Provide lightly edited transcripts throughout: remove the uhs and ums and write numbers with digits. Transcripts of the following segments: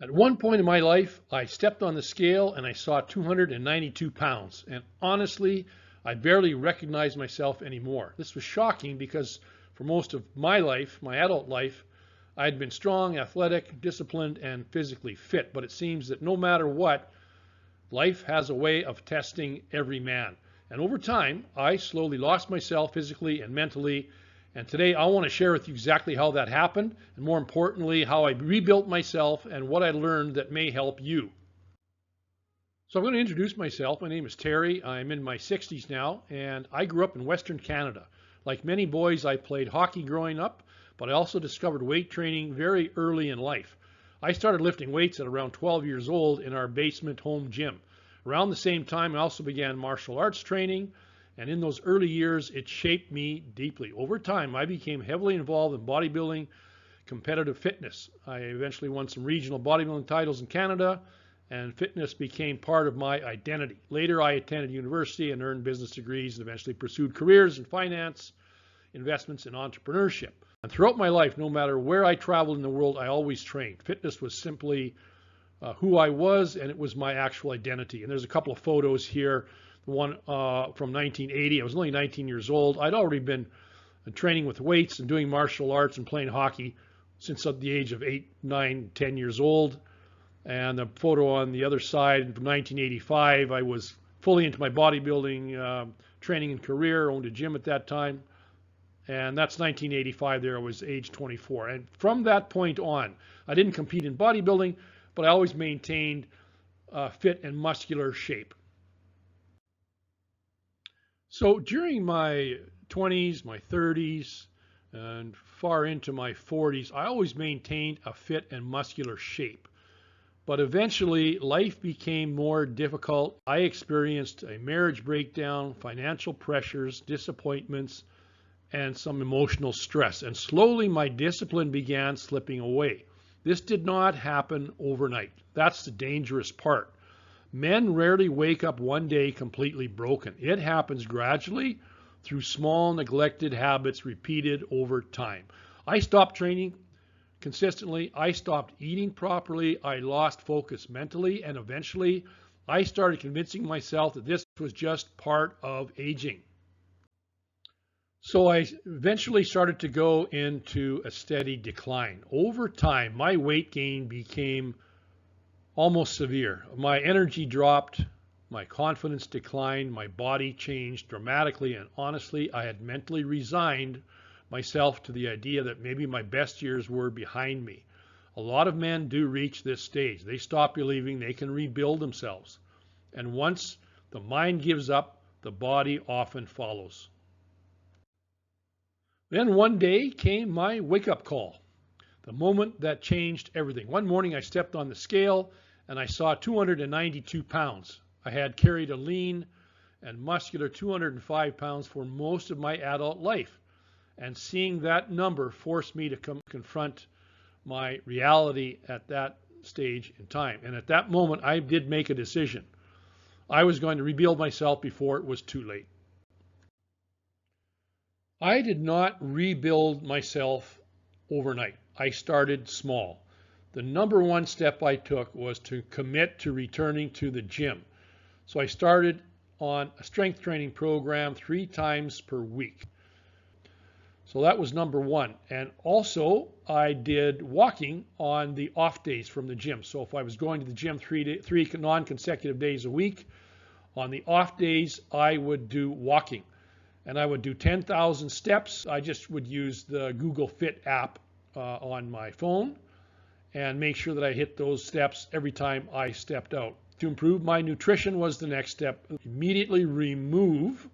At one point in my life, I stepped on the scale and I saw 292 pounds. And honestly, I barely recognized myself anymore. This was shocking because for most of my life, my adult life, I had been strong, athletic, disciplined, and physically fit. But it seems that no matter what, life has a way of testing every man. And over time, I slowly lost myself physically and mentally. And today I want to share with you exactly how that happened, and more importantly, how I rebuilt myself and what I learned that may help you. So I'm going to introduce myself. My name is Terry. I'm in my 60s now, and I grew up in Western Canada. Like many boys, I played hockey growing up, but I also discovered weight training very early in life. I started lifting weights at around 12 years old in our basement home gym. Around the same time, I also began martial arts training, and in those early years, it shaped me deeply. Over time, I became heavily involved in bodybuilding, competitive fitness. I eventually won some regional bodybuilding titles in Canada, and fitness became part of my identity. Later, I attended university and earned business degrees and eventually pursued careers in finance, investments, and entrepreneurship. And throughout my life, no matter where I traveled in the world, I always trained. Fitness was simply who I was, and it was my actual identity. And there's a couple of photos here. The one from 1980, I was only 19 years old. I'd already been training with weights and doing martial arts and playing hockey since at the age of 8, 9, 10 years old. And the photo on the other side from 1985, I was fully into my bodybuilding training and career, owned a gym at that time. And that's 1985 there, I was age 24. And from that point on, I didn't compete in bodybuilding, but I always maintained fit and muscular shape. So during my 20s, my 30s, and far into my 40s, I always maintained a fit and muscular shape. But eventually, life became more difficult. I experienced a marriage breakdown, financial pressures, disappointments, and some emotional stress. And slowly, my discipline began slipping away. This did not happen overnight. That's the dangerous part. Men rarely wake up one day completely broken. It happens gradually through small neglected habits repeated over time. I stopped training consistently. I stopped eating properly. I lost focus mentally, and eventually I started convincing myself that this was just part of aging. So I eventually started to go into a steady decline. Over time, my weight gain became almost severe. My energy dropped, my confidence declined, my body changed dramatically, and honestly, I had mentally resigned myself to the idea that maybe my best years were behind me. A lot of men do reach this stage. They stop believing they can rebuild themselves. And once the mind gives up, the body often follows. Then one day came my wake-up call, the moment that changed everything. One morning I stepped on the scale and I saw 292 pounds. I had carried a lean and muscular 205 pounds for most of my adult life. And seeing that number forced me to confront my reality at that stage in time. And at that moment, I did make a decision. I was going to rebuild myself before it was too late. I did not rebuild myself overnight. I started small. The number one step I took was to commit to returning to the gym. So I started on a strength training program 3 times per week. So that was number one. And also I did walking on the off days from the gym. So if I was going to the gym three non-consecutive days a week, on the off days I would do walking. And I would do 10,000 steps. I just would use the Google Fit app on my phone and make sure that I hit those steps every time I stepped out. To improve my nutrition was the next step. Immediately remove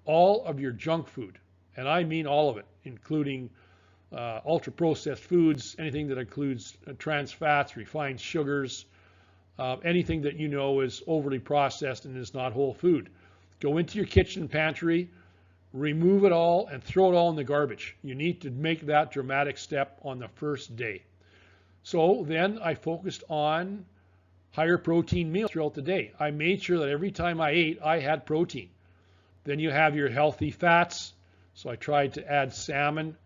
all of your junk food. And I mean all of it, including ultra-processed foods, anything that includes trans fats, refined sugars, anything that you know is overly processed and is not whole food. Go into your kitchen pantry, remove it all, and throw it all in the garbage. You need to make that dramatic step on the first day. So then I focused on higher protein meals throughout the day. I made sure that every time I ate, I had protein. Then you have your healthy fats. So I tried to add salmon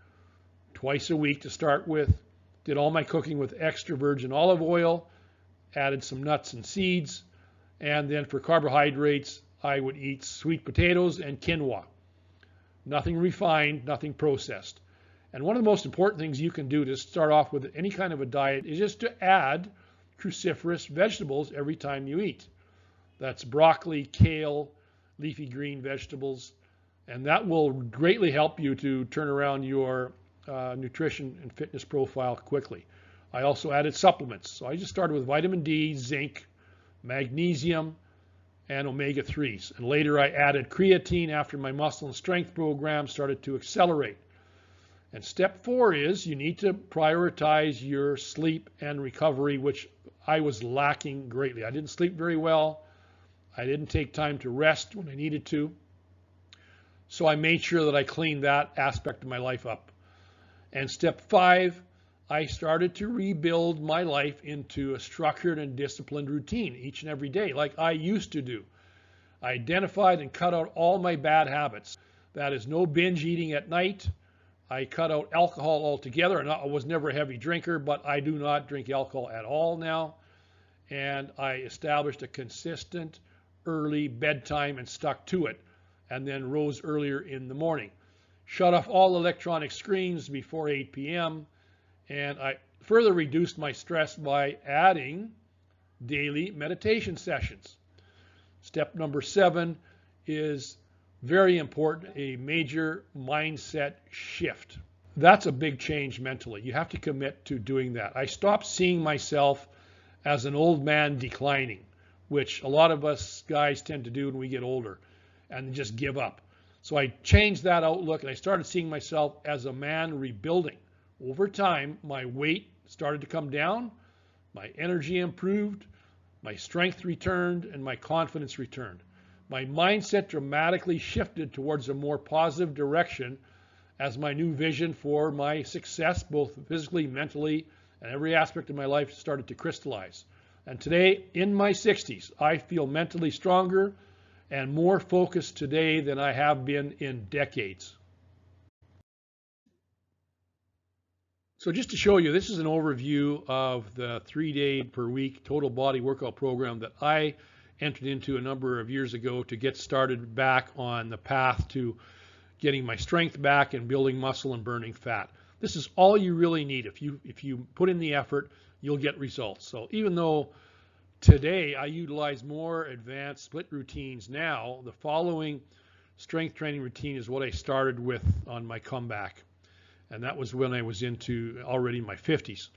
twice a week to start with, Did all my cooking with extra virgin olive oil, added some nuts and seeds, and then for carbohydrates, I would eat sweet potatoes and quinoa. Nothing refined, nothing processed. And one of the most important things you can do to start off with any kind of a diet is just to add cruciferous vegetables every time you eat. That's broccoli, kale, leafy green vegetables, and that will greatly help you to turn around your nutrition and fitness profile quickly. I also added supplements. So I just started with vitamin D, zinc, magnesium, and omega-3s. And later I added creatine after my muscle and strength program started to accelerate. And step 4 is you need to prioritize your sleep and recovery, which I was lacking greatly. I didn't sleep very well. I didn't take time to rest when I needed to. So I made sure that I cleaned that aspect of my life up. And step 5, I started to rebuild my life into a structured and disciplined routine each and every day, like I used to do. I identified and cut out all my bad habits. That is no binge eating at night. I cut out alcohol altogether, and I was never a heavy drinker, but I do not drink alcohol at all now. And I established a consistent early bedtime and stuck to it, and then rose earlier in the morning. Shut off all electronic screens before 8 p.m., and I further reduced my stress by adding daily meditation sessions. Step number 7 is very important, a major mindset shift. That's a big change mentally. You have to commit to doing that. I stopped seeing myself as an old man declining, which a lot of us guys tend to do when we get older and just give up. So I changed that outlook and I started seeing myself as a man rebuilding. Over time, my weight started to come down, my energy improved, my strength returned, and my confidence returned. My mindset dramatically shifted towards a more positive direction as my new vision for my success, both physically, mentally, and every aspect of my life started to crystallize. And today, in my 60s, I feel mentally stronger and more focused today than I have been in decades. So just to show you, this is an overview of the 3-day per week total body workout program that I entered into a number of years ago to get started back on the path to getting my strength back and building muscle and burning fat. This is all you really need. If you put in the effort, you'll get results. So even though today I utilize more advanced split routines now, the following strength training routine is what I started with on my comeback. And that was when I was into already my 50s.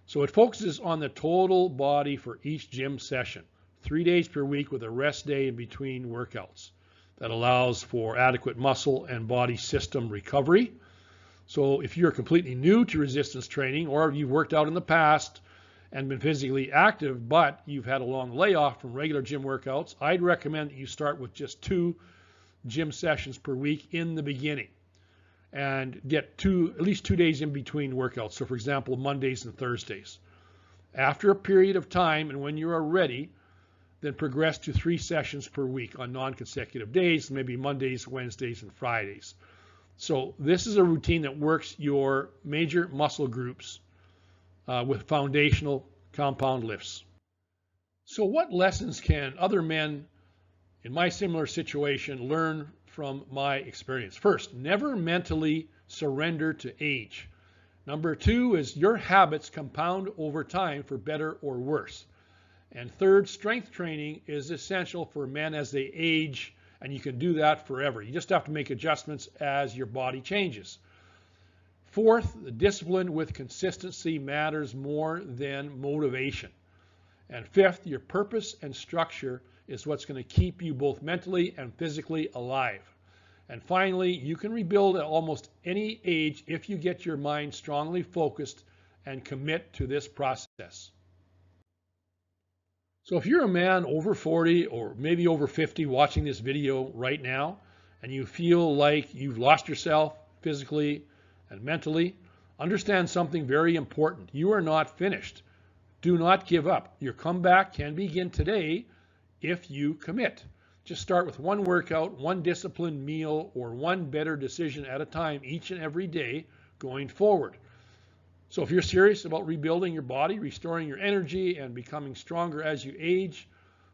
So it focuses on the total body for each gym session, 3 days per week with a rest day in between workouts. That allows for adequate muscle and body system recovery. So if you're completely new to resistance training, or you've worked out in the past and been physically active, but you've had a long layoff from regular gym workouts, I'd recommend that you start with just 2 gym sessions per week in the beginning and get at least 2 days in between workouts. So for example, Mondays and Thursdays. After a period of time and when you are ready, then progress to 3 sessions per week on non-consecutive days, maybe Mondays, Wednesdays, and Fridays. So this is a routine that works your major muscle groups with foundational compound lifts. So what lessons can other men in my similar situation learn from my experience? First, never mentally surrender to age. Number 2 is your habits compound over time for better or worse. And third, strength training is essential for men as they age, and you can do that forever. You just have to make adjustments as your body changes. Fourth, the discipline with consistency matters more than motivation. And fifth, your purpose and structure is what's going to keep you both mentally and physically alive. And finally, you can rebuild at almost any age if you get your mind strongly focused and commit to this process. So if you're a man over 40 or maybe over 50 watching this video right now, and you feel like you've lost yourself physically and mentally, understand something very important. You are not finished. Do not give up. Your comeback can begin today if you commit. Just start with 1 workout, 1 disciplined meal, or 1 better decision at a time each and every day going forward. So if you're serious about rebuilding your body, restoring your energy, and becoming stronger as you age,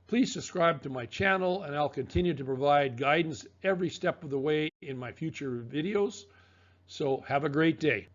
please subscribe to my channel, and I'll continue to provide guidance every step of the way in my future videos. So have a great day.